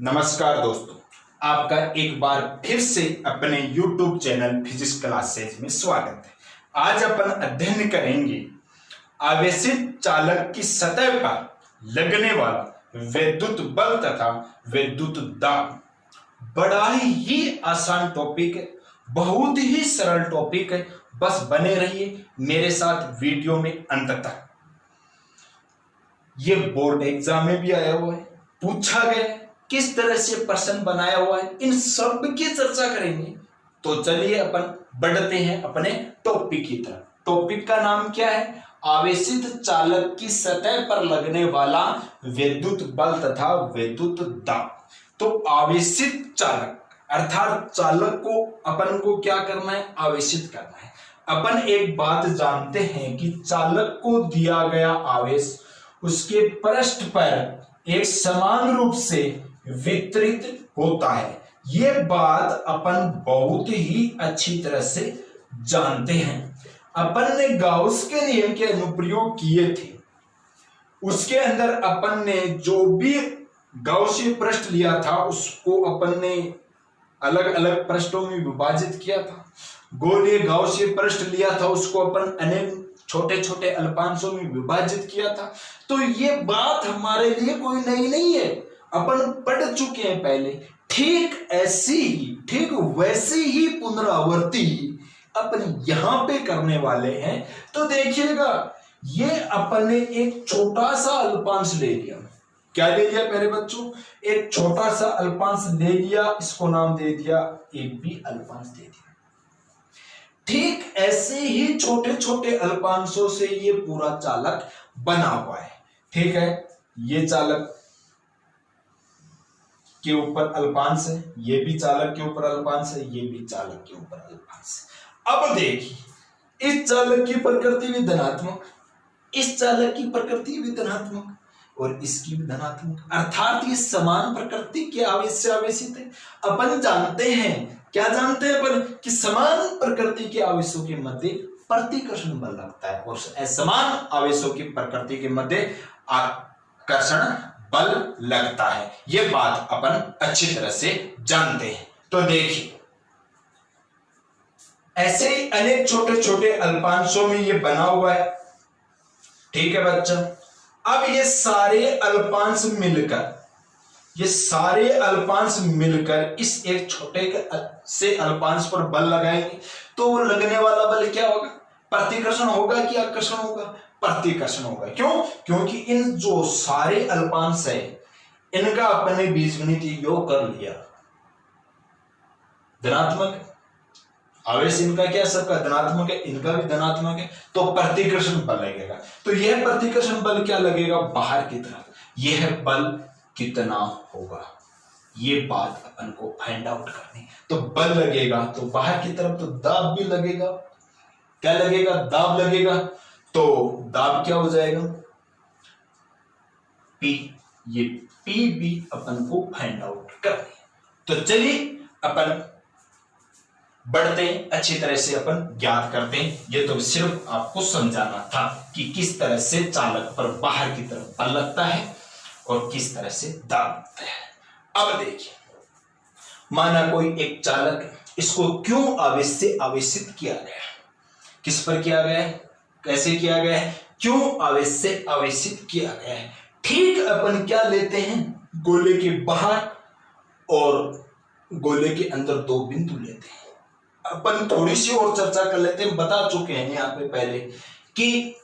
नमस्कार दोस्तों, आपका एक बार फिर से अपने YouTube चैनल फिजिक्स क्लासेज में स्वागत है। आज अपन अध्ययन करेंगे आवेशित चालक की सतह पर लगने वाला विद्युत बल तथा विद्युत दाब। बड़ा ही आसान टॉपिक है, बहुत ही सरल टॉपिक है। बस बने रहिए मेरे साथ वीडियो में अंत तक। ये बोर्ड एग्जाम में भी आया हुआ है, पूछा गया है, किस तरह से प्रश्न बनाया हुआ है, इन सब की चर्चा करेंगे। तो चलिए अपन बढ़ते हैं अपने टॉपिक की तरफ। टॉपिक का नाम क्या है? आवेशित चालक की सतह पर लगने वाला विद्युत बल तथा विद्युत दाब। तो आवेशित चालक अर्थात चालक को अपन को क्या करना है? आवेशित करना है। अपन एक बात जानते हैं कि चालक को दिया गया आवेश उसके पृष्ठ पर एक समान रूप से वितरित होता है। ये बात अपन बहुत ही अच्छी तरह से जानते हैं। अपन ने गाउस के नियम के अनुप्रयोग किए थे, उसके अंदर अपन ने जो भी गाउसीय पृष्ठ लिया था उसको अपन ने अलग अलग पृष्ठों में विभाजित किया था। गोलीय गाउसीय पृष्ठ लिया था, उसको अपन अनेक छोटे छोटे अल्पांशों में विभाजित किया था। तो ये बात हमारे लिए कोई नई नहीं है, अपन पढ़ चुके हैं पहले। ठीक ऐसी ही, ठीक वैसी ही पुनरावृत्ति अपन यहां पे करने वाले हैं। तो देखिएगा, ये अपन ने एक छोटा सा अल्पांश ले लिया। क्या ले लिया प्यारे बच्चों? एक छोटा सा अल्पांश ले लिया, इसको नाम दे दिया एक भी अल्पांश दे दिया। ठीक ऐसे ही छोटे छोटे अल्पांशों से ये पूरा चालक बना हुआ है। ठीक है, ये चालक के ऊपर अल्पांश है, ये भी चालक के ऊपर अल्पांश है, ये भी चालक के ऊपर अल्पांश है। अब देखिए, इस चालक की प्रकृति भी धनात्मक, इस चालक की प्रकृति भी धनात्मक और इसकी भी धनात्मक, अर्थात ये समान प्रकृति के आवेश से आवेशित है। अपन जानते हैं, क्या जानते हैं अपन? कि समान प्रकृति के आवेशों के मध्य प्रतिकर्षण बल लगता है और असमान आवेशों की प्रकृति के मध्य आकर्षण बल लगता है। यह बात अपन अच्छी तरह से जानते हैं। तो देखिए, ऐसे ही अनेक छोटे छोटे अल्पांशों में यह बना हुआ है। ठीक है बच्चा, अब ये सारे अल्पांश मिलकर इस एक छोटे से अल्पांश पर बल लगाएंगे तो लगने वाला बल क्या होगा? प्रतिकर्षण होगा कि आकर्षण होगा? प्रतिकर्षण होगा। क्यों? क्योंकि इन जो सारे अल्पांश है इनका अपने बीजगणितीय योग कर लिया, धनात्मक आवेश इनका क्या, सबका धनात्मक है, इनका भी धनात्मक है, तो प्रतिकर्षण बल लगेगा। तो यह प्रतिकर्षण बल क्या लगेगा? बाहर की तरफ। यह बल कितना होगा, ये बात अपन को फाइंड आउट करनी। तो बल लगेगा तो बाहर की तरफ, तो दाब भी लगेगा। क्या लगेगा? दाब लगेगा। तो दाब क्या हो जाएगा? P। ये P भी अपन को फाइंड आउट करनी है। तो चलिए अपन बढ़ते हैं, अच्छी तरह से अपन ज्ञात करते हैं। ये तो सिर्फ आपको समझाना था कि किस तरह से चालक पर बाहर की तरफ बल लगता है और किस तरह से दाब लगता है। अब देखिए, माना कोई एक चालक, इसको क्यों आवेश से आवेशित किया गया? किस पर किया गया है? कैसे किया गया है? क्यों आवेश से आवेशित किया गया है? ठीक अपन क्या लेते हैं? गोले के बाहर और गोले के अंदर दो बिंदु लेते हैं। अपन थोड़ी सी और चर्चा कर लेते हैं। बता चुके हैं यहाँ पे पहले कि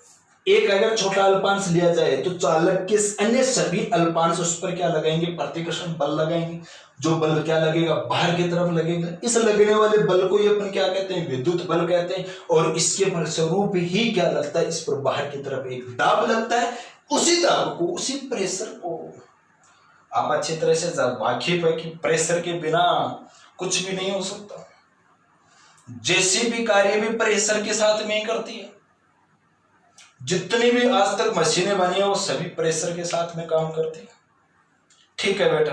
एक अगर छोटा अल्पांश लिया जाए तो चालक के अन्य सभी अल्पांश उस पर क्या लगाएंगे? प्रतिकर्षण बल लगाएंगे। जो बल क्या लगेगा? बाहर की तरफ लगेगा। इस लगने वाले बल को ही अपन क्या कहते हैं? विद्युत बल कहते हैं। और इसके फलस्वरूप ही क्या लगता है? इस पर बाहर की तरफ एक दाब लगता है। उसी दाब को, उसी प्रेशर को आप अच्छी तरह से वाकिफ है कि प्रेशर के बिना कुछ भी नहीं हो सकता। जैसे भी कार्य भी प्रेशर के साथ में ही करती है। जितनी भी आज तक मशीनें बनी है वो सभी प्रेशर के साथ में काम करती है। ठीक है बेटा,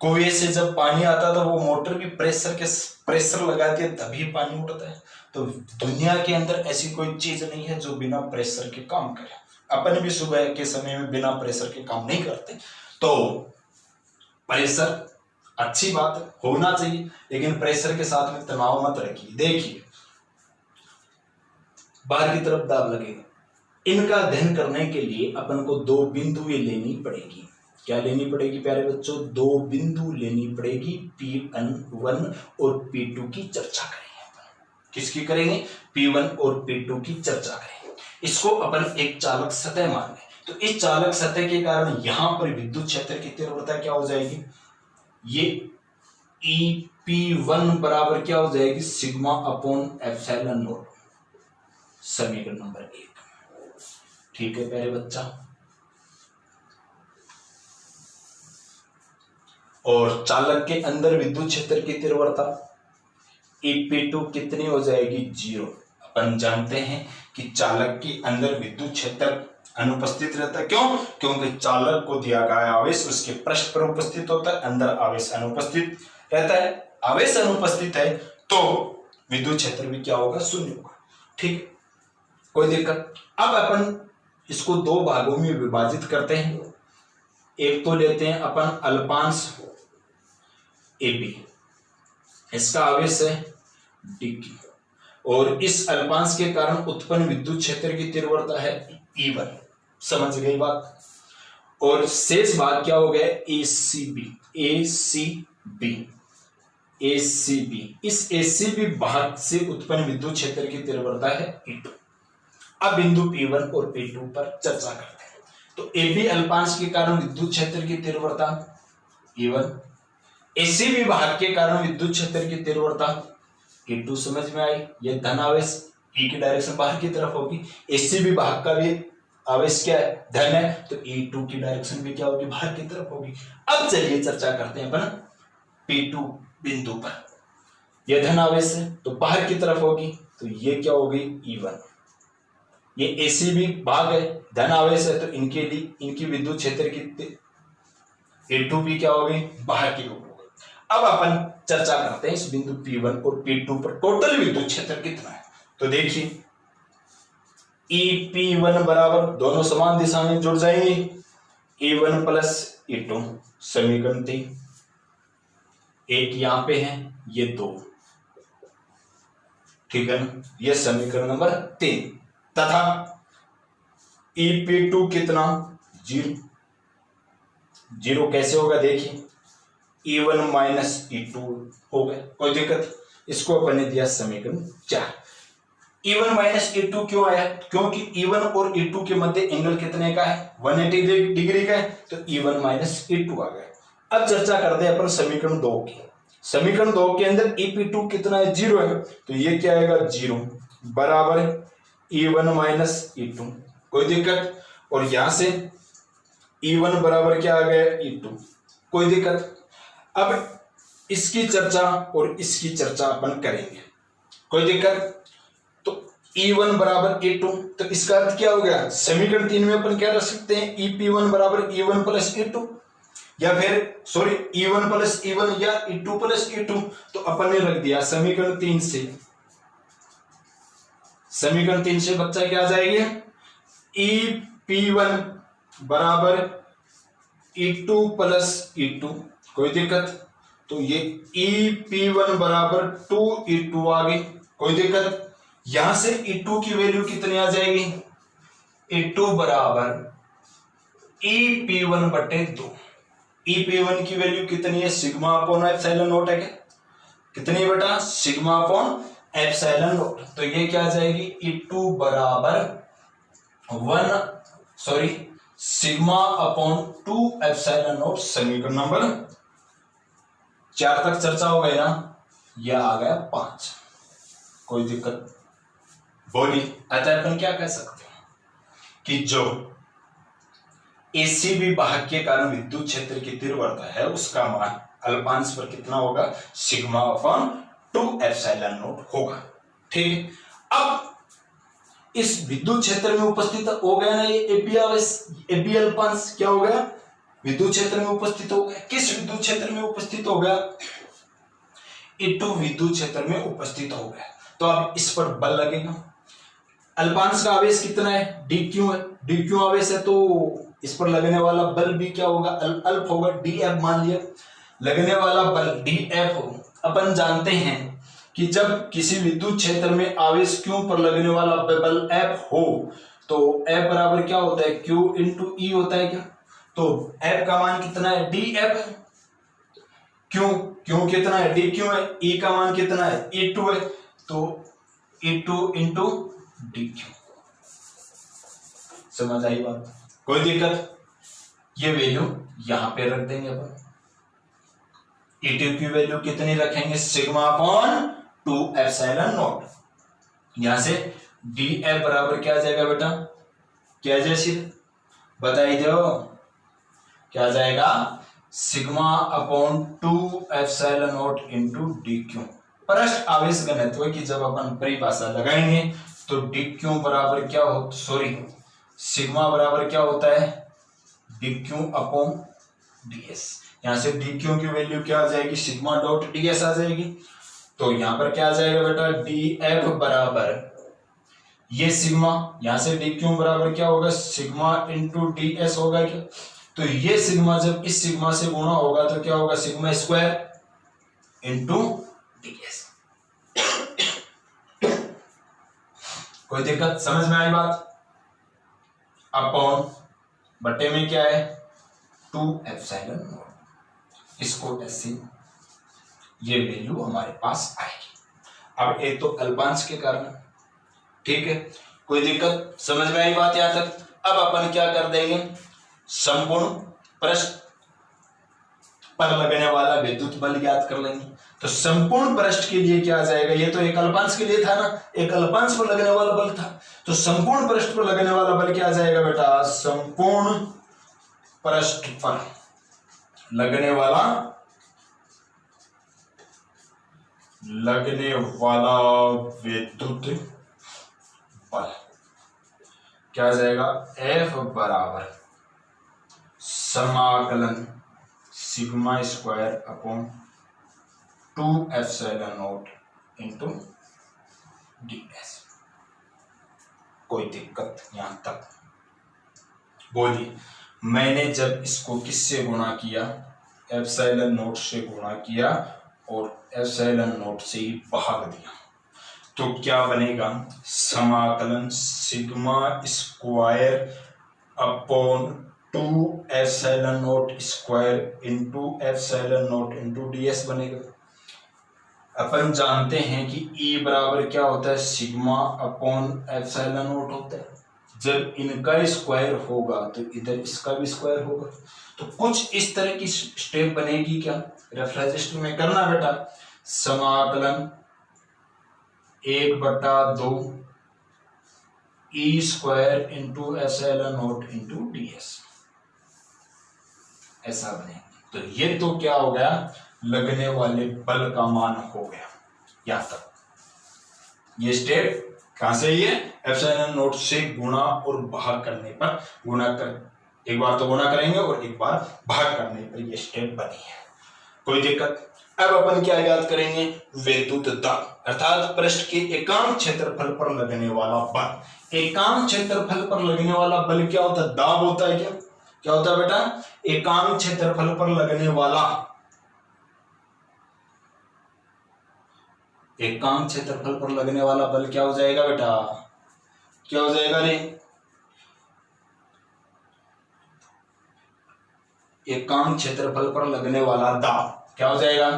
कुएं से जब पानी आता तो वो मोटर भी प्रेशर लगाती है तभी पानी उठता है। तो दुनिया के अंदर ऐसी कोई चीज नहीं है जो बिना प्रेशर के काम करे। अपन भी सुबह के समय में बिना प्रेशर के काम नहीं करते। तो प्रेशर अच्छी बात है, होना चाहिए, लेकिन प्रेशर के साथ में तनाव मत रखिए। देखिए बाहर की तरफ दाब लगेगा, इनका अध्ययन करने के लिए अपन को दो बिंदुएं लेनी पड़ेगी। क्या लेनी पड़ेगी प्यारे बच्चों? दो बिंदु लेनी पड़ेगी, P1 और P2 की चर्चा करेंगे। किसकी करेंगे? P1 और P2 की चर्चा करेंगे। इसको अपन एक चालक सतह मान लें, तो इस चालक सतह के कारण यहां पर विद्युत क्षेत्र की तीव्रता क्या हो जाएगी? ये EP1 बराबर क्या हो जाएगी? सिग्मा अपॉन एप्सिलॉन नॉट, समीकरण नंबर 1। ठीक है प्यारे बच्चा, और चालक के अंदर विद्युत क्षेत्र की तीव्रता EP2 कितनी हो जाएगी? 0। अपन जानते हैं कि चालक के अंदर विद्युत क्षेत्र अनुपस्थित रहता है। क्यों? क्योंकि चालक को दिया गया आवेश उसके पृष्ठ पर उपस्थित होता है, अंदर आवेश अनुपस्थित रहता है। आवेश अनुपस्थित है तो विद्युत क्षेत्र भी क्या होगा? शून्य होगा। ठीक, कोई दिक्कत? अब अपन इसको दो भागों में विभाजित करते हैं। एक तो लेते हैं अपन अल्पांश AB, इसका आवेश है dq, और इस अल्पांश के कारण उत्पन्न विद्युत क्षेत्र की तीव्रता है E1। समझ गई बात? और शेष भाग क्या हो गया? ACB। इस ACB भाग से उत्पन्न विद्युत क्षेत्र की तीव्रता है E2। अब बिंदु P1 और P2 पर चर्चा करते हैं। तो AB अल्पांश के कारण विद्युत क्षेत्र की तीव्रता E1, ACB भाग के कारण विद्युत क्षेत्र की तीव्रता E2। समझ में आई? यह धन आवेश E की डायरेक्शन बाहर की तरफ होगी, ACB भाग का भी आवेश क्या है? धन है, तो E2 की डायरेक्शन भी क्या होगी? बाहर की तरफ होगी। अब चलिए चर्चा करते हैं अपन P2 बिंदु पर। यह धन आवेश है तो बाहर की तरफ होगी, तो ये क्या होगी? E1। ये ACB भाग है, धन आवेश है, तो इनके लिए इनकी विद्युत क्षेत्र की E2 भी क्या होगी? बाहर की ओर होगी। अब अपन चर्चा करते हैं इस बिंदु P1 और P2 पर टोटल विद्युत क्षेत्र कितना है। तो देखिए EP1 बराबर, दोनों समान दिशा में जुड़ जाएंगे, E1 प्लस E2, समीकरण 3। एक यहां पे है, ये 2, ठीक है ना? ये समीकरण नंबर 3। तथा EP2 कितना? 0। 0 कैसे होगा? देखिए E1 माइनस E2 हो गया, कोई दिक्कत? इसको अपन ने दिया समीकरण 4। E1 माइनस E2 क्यों आया? क्योंकि E1 और E2 के मध्य एंगल कितने का है? 180 डिग्री का है, तो E1 माइनस E2 आ गया। अब चर्चा करते हैं अपन समीकरण 2 की। समीकरण 2 के अंदर EP2 कितना है? 0 है, तो ये क्या आएगा? 0 बराबर E1 माइनस E2, कोई दिक्कत? और यहां से E1 बराबर क्या आ गया? E2, कोई दिक्कत? अब इसकी चर्चा और इसकी चर्चा अपन करेंगे, कोई दिक्कत? तो E1 बराबर E2, तो इसका अर्थ क्या हो गया? समीकरण 3 में अपन क्या रख सकते हैं? EP1 बराबर E1 प्लस E2, या फिर सॉरी E1 प्लस E1 या E2 प्लस E2। तो अपन ने रख दिया समीकरण 3 से। समीकरण 3 से बच्चा क्या आ जाएगी? EP1 बराबर E2 प्लस E2, कोई दिक्कत? तो ये EP1 बराबर 2E2 आ गई, कोई दिक्कत? यहां से E2 की वैल्यू कितनी आ जाएगी? E2 बराबर EP1 बटे 2। EP1 की वैल्यू कितनी है? सिग्मा अपॉन एप्सिलॉन नॉट है क्या? कितनी बेटा? Sigma upon epsilon not. तो ये क्या आ जाएगी? E2 बराबर सिग्मा अपॉन 2 एप्सिलॉन नॉट, समीकरण नंबर 4 तक चर्चा हो गई ना? यह आ गया 5, कोई दिक्कत? बोली अतः अपन क्या कह सकते हैं कि जो ACB भाग के कारण विद्युत क्षेत्र की तीव्रता है उसका मान अल्पांश पर कितना होगा? सिग्मा अपॉन 2 एप्सिलॉन नॉट होगा। ठीक, अब इस विद्युत क्षेत्र में उपस्थित हो गया ना ये AB अल्पांश, क्या हो गया? विद्युत क्षेत्र में उपस्थित हो गया। किस विद्युत क्षेत्र में उपस्थित हो गया? E2 विद्युत क्षेत्र में उपस्थित हो गया। तो अब इस पर बल लगेगा। अल्पांश का आवेश कितना है? dq है, dq आवेश है तो इस पर लगने वाला बल भी क्या होगा, अल्फ होगा, डी एफ मान लिया। लगने वाला बल डी एफ हो। अपन जानते हैं कि जब किसी विद्युत क्षेत्र में आवेश Q पर लगने वाला बल F हो तो F बराबर क्या होता है, Q इंटू ई होता है क्या। तो F का मान कितना है, डी एफ है। क्यों कितना है, डी क्यू है। ई का मान कितना है, ई टू है, तो ई टू इंटू डी क्यू। समझ आई बात, कोई दिक्कत। ये वैल्यू यहां पे रख देंगे अपन। ई टू की वैल्यू कितनी रखेंगे, सिग्मा अपॉन 2 एप्सिलॉन नॉट। यहां से डी एफ बराबर क्या आ जाएगा बेटा, क्या जैसी बताई दो, क्या जाएगा, sigma upon 2 epsilon not into D Q. पृष्ठ आवेश घनत्व की जब अपन परिभाषा लगाएंगे तो डी क्यू बराबर क्या हो, सॉरी सिग्मा बराबर क्या होता है, D Q upon D S. यहां से डी क्यू की वैल्यू क्या आ जाएगी, सिग्मा डॉट डी एस आ जाएगी। तो यहां पर क्या आ जाएगा बेटा, डी एफ बराबर ये सिग्मा, यहां से डी क्यू बराबर क्या होगा, सिग्मा इंटू डी एस होगा क्या। तो ये सिग्मा जब इस सिग्मा से गुणा होगा तो क्या होगा, sigma square into D S. कोई दिक्कत, समझ में आई बात। अपॉन बटे में क्या है, 2 एप्सिलॉन नॉट। इसको ऐसे ये वैल्यू हमारे पास आएगी। अब एक तो अल्पांश के कारण, ठीक है, कोई दिक्कत, समझ में आई बात यहां तक। अब अपन क्या कर देंगे, संपूर्ण पृष्ठ पर लगने वाला विद्युत बल ज्ञात कर लेंगे। तो संपूर्ण पृष्ठ के लिए क्या आ जाएगा, ये तो एक अल्पांश के लिए था ना, एक अल्पांश पर लगने वाला बल था, तो संपूर्ण पृष्ठ पर लगने वाला बल क्या आ जाएगा बेटा, संपूर्ण पृष्ठ पर लगने वाला विद्युत बल क्या आ जाएगा, F बराबर समाकलन sigma square upon 2 epsilon not into D S. कोई दिक्कत यहां तक, बोलिए। मैंने जब इसको किससे गुणा किया, एप्सिलॉन नॉट से गुणा किया और एप्सिलॉन नॉट से ही भाग दिया, तो क्या बनेगा, समाकलन sigma square upon 2 epsilon not square into epsilon not into D S बनेगा। अपन जानते हैं कि E बराबर क्या होता है, सिग्मा अपॉन एप्सिलॉन नॉट होता है। जब इनका स्क्वायर होगा तो इधर इसका भी स्क्वायर होगा। तो कुछ इस तरह की स्टेप बनेगी क्या, रेफरेंस में करना बेटा, समाकलन 1/2 E square into epsilon not into D S, ऐसा बनेगा। तो ये तो क्या हो गया, लगने वाले बल का मान हो गया। यहां तक ये स्टेप कहां से, ये एप्सिलॉन नॉट से गुणा और भाग करने पर, गुणा कर, एक बार तो गुणा करेंगे और एक बार भाग करने पर ये स्टेप बनी है। कोई दिक्कत। अब अपन क्या याद करेंगे, विद्युत दाब, अर्थात पृष्ठ के एकांक क्षेत्रफल पर लगने वाला बल। एकांक क्षेत्रफल पर लगने वाला बल क्या होता है, दाब होता है क्या, क्या होता है बेटा, एकांक क्षेत्रफल पर लगने वाला, एकांक क्षेत्रफल पर लगने वाला बल क्या हो जाएगा बेटा, क्या हो जाएगा रे, एकांक क्षेत्रफल पर लगने वाला दाब क्या हो जाएगा,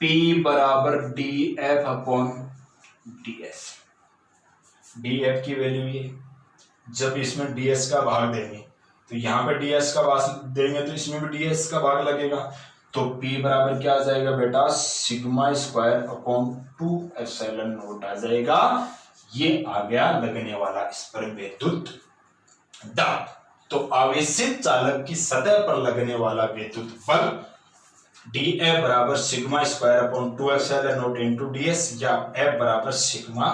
P बराबर D F upon D S. D F की वैल्यू ये, जब इसमें डी एस का भाग देंगे तो यहाँ पे डी एस का भाग देंगे तो इसमें भी डी एस का भाग लगेगा। तो P बराबर क्या आ जाएगा बेटा, sigma square upon 2 epsilon naught आ जाएगा। ये आ गया लगने वाला इस पर विद्युत दाब। तो आवेशित चालक की सतह पर लगने वाला विद्युत बल डी एफ बराबर sigma square upon 2 epsilon not into D S, या एफ बराबर sigma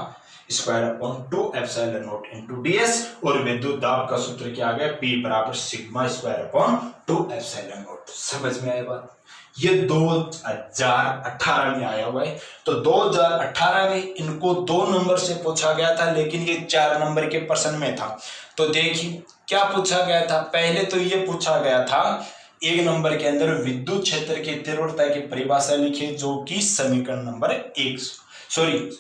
square upon 2 epsilon not into D S, और विद्युत दाब का सूत्र क्या आ गया, P बराबर sigma square upon 2 epsilon not. समझ में आया बात। ये 2018 में आया हुआ है। तो 2018 में इनको 2 नंबर से पूछा गया था, लेकिन ये 4 नंबर के प्रश्न में था। तो देखिए क्या पूछा गया था। पहले तो ये पूछा गया था एक नंबर के अंदर विद्युत क्षेत्र की तीव्रता की परिभाषा लिखिए, जो कि समीकरण नंबर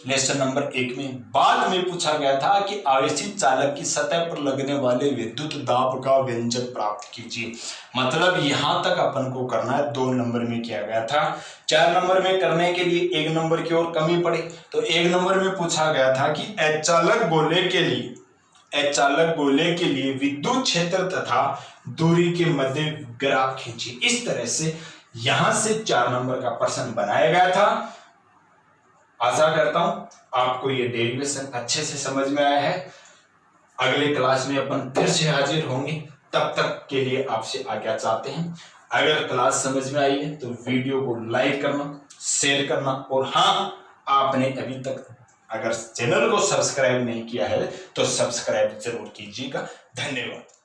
लेसन नंबर 1 में। बाद में पूछा गया था कि आवेशित चालक की सतह पर लगने वाले विद्युत दाब का व्यंजक प्राप्त कीजिए। मतलब यहां तक अपन को करना है, 2 नंबर में किया गया था। 4 नंबर में करने के लिए 1 नंबर की और कमी पड़ी, तो 1 नंबर में पूछा गया था कि अचालक गोले के लिए विद्युत क्षेत्र तथा दूरी के मध्य ग्राफ खींचिए। इस तरह से यहां से 4 नंबर का प्रश्न बनाया गया था। आशा करता हूं आपको ये डेरिवेशन अच्छे से समझ में आया है। अगले क्लास में अपन फिर से हाजिर होंगे, तब तक के लिए आपसे आज्ञा चाहते हैं। अगर क्लास समझ में आई है तो वीडियो को लाइक करना, शेयर करना, और हाँ, आपने अभी तक अगर चैनल को सब्सक्राइब नहीं किया है तो सब्सक्राइब जरूर कीजिएगा। धन्यवाद।